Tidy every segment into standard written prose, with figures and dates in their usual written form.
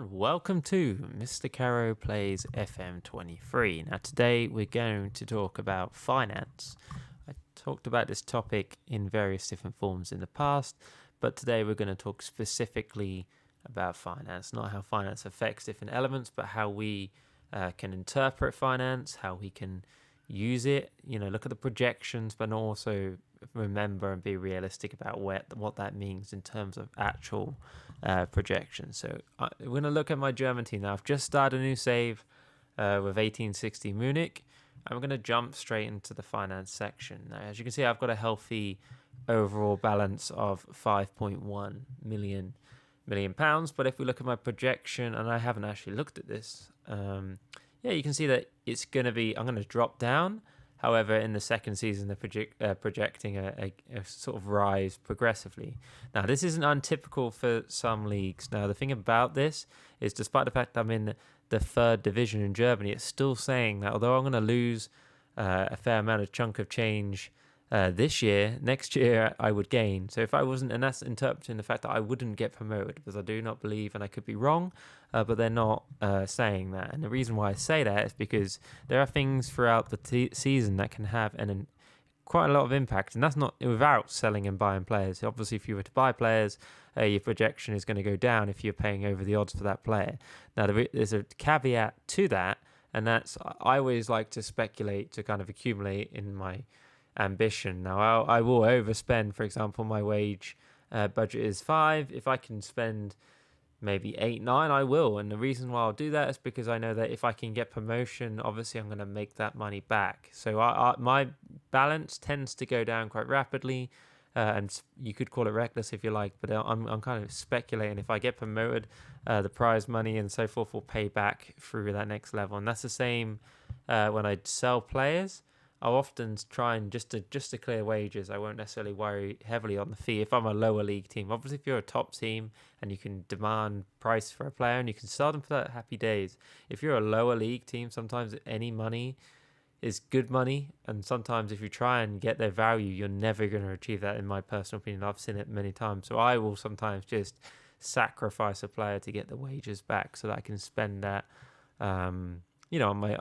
everyone, welcome to Mr. Caro Plays FM23. Now today we're going to talk about finance. I talked about this topic in various different forms in the past, but today we're going to talk specifically about finance, not how finance affects different elements, but how we can interpret finance, how we can use it, look at the projections, but also remember and be realistic about what that means in terms of actual projections. So we're going to look at my German team now. I've just started a new save with 1860 Munich. I'm going to jump straight into the finance section. Now, as you can see, I've got a healthy overall balance of 5.1 million pounds. But if we look at my projection, and I haven't actually looked at this, you can see that it's going to be, I'm going to drop down. However, in the second season, they're projecting a sort of rise progressively. Now, this isn't untypical for some leagues. Now, the thing about this is, despite the fact I'm in the third division in Germany, it's still saying that although I'm going to lose a fair amount of chunk of change this year, next year I would gain. So if I wasn't, and that's interpreting the fact that I wouldn't get promoted, because I do not believe, and I could be wrong, but they're not saying that. And the reason why I say that is because there are things throughout the season that can have quite a lot of impact, and that's not without selling and buying players. Obviously, if you were to buy players, your projection is going to go down if you're paying over the odds for that player. Now, there's a caveat to that, and that's I always like to speculate to kind of accumulate in my ambition. Now, I will overspend. For example, my wage budget is 5. If I can spend maybe 8, 9, I will. And the reason why I'll do that is because I know that if I can get promotion, obviously I'm going to make that money back. So my balance tends to go down quite rapidly, and you could call it reckless if you like, but I'm kind of speculating if I get promoted, the prize money and so forth will pay back through that next level. And that's the same when I sell players. I'll often try and just to clear wages. I won't necessarily worry heavily on the fee if I'm a lower league team. Obviously, if you're a top team and you can demand price for a player and you can sell them for that, happy days. If you're a lower league team, sometimes any money is good money, and sometimes if you try and get their value, you're never going to achieve that, in my personal opinion. I've seen it many times. So I will sometimes just sacrifice a player to get the wages back so that I can spend that on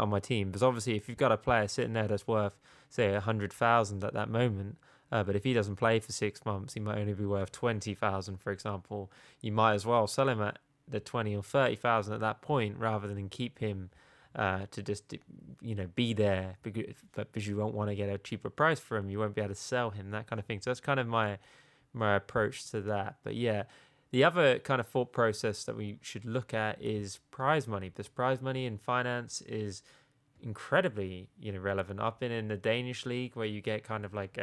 my team. Because obviously, if you've got a player sitting there that's worth, say, 100,000 at that moment, but if he doesn't play for 6 months, he might only be worth 20,000, for example. You might as well sell him at the 20 or 30,000 at that point, rather than keep him to just be there, because you won't want to get a cheaper price for him. You won't be able to sell him, that kind of thing. So that's kind of my approach to that. But yeah. The other kind of thought process that we should look at is prize money, because prize money in finance is incredibly relevant. I've been in the Danish league where you get kind of like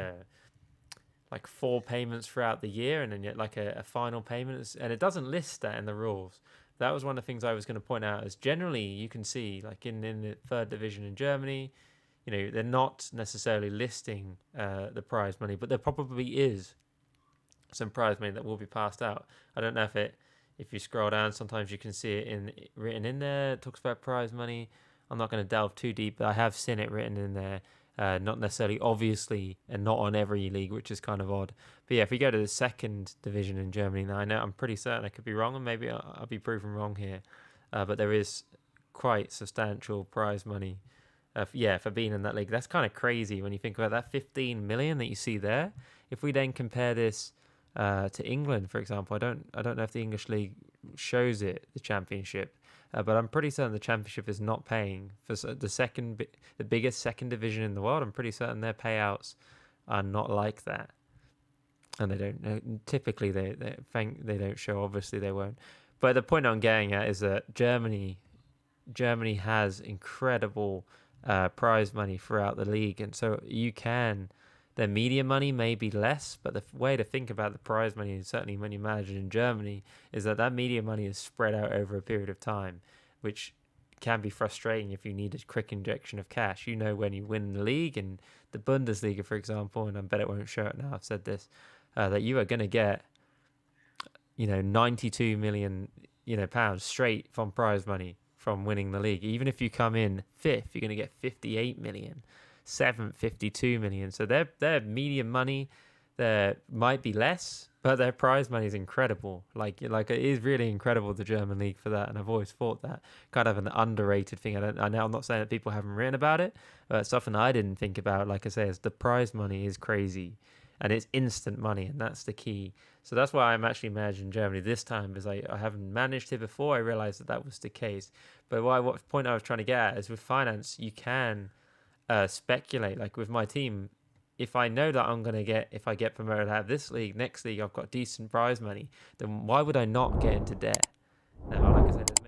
4 payments throughout the year, and then yet like a final payment, and it doesn't list that in the rules. That was one of the things I was going to point out, is generally you can see like in the third division in Germany, they're not necessarily listing the prize money, but there probably is some prize money that will be passed out. I don't know if you scroll down, sometimes you can see it written in there. It talks about prize money. I'm not going to delve too deep, but I have seen it written in there. Not necessarily obviously, and not on every league, which is kind of odd. But yeah, if we go to the second division in Germany, now I'm pretty certain I could be wrong, and maybe I'll be proven wrong here. But there is quite substantial prize money. For being in that league. That's kind of crazy when you think about that 15 million that you see there. If we then compare this to England, for example, I don't know if the English league shows it, the championship, but I'm pretty certain the championship is not paying for the biggest second division in the world. I'm pretty certain their payouts are not like that, and they don't typically they don't show. Obviously, they won't. But the point I'm getting at is that Germany has incredible prize money throughout the league, and so their media money may be less, but the way to think about the prize money, certainly when you manage it in Germany, is that media money is spread out over a period of time, which can be frustrating if you need a quick injection of cash. When you win the league, and the Bundesliga, for example, and I bet it won't show it now, I've said this, that you are going to get 92 million pounds straight from prize money from winning the league. Even if you come in 5th, you're going to get 58 million. 7th, 52 million. So their media money, there might be less, but their prize money is incredible. Like it is really incredible, the German league, for that. And I've always thought that kind of an underrated thing. I know I'm not saying that people haven't written about it, but it's something I didn't think about. Like I say, is the prize money is crazy, and it's instant money, and that's the key. So that's why I'm actually managing Germany this time, because I haven't managed it before. I realized that that was the case. But what point I was trying to get at is, with finance, you can speculate. Like with my team, if I know that I'm going to get, if I get promoted out of this league, next league I've got decent prize money, then why would I not get into debt? Now, like I said,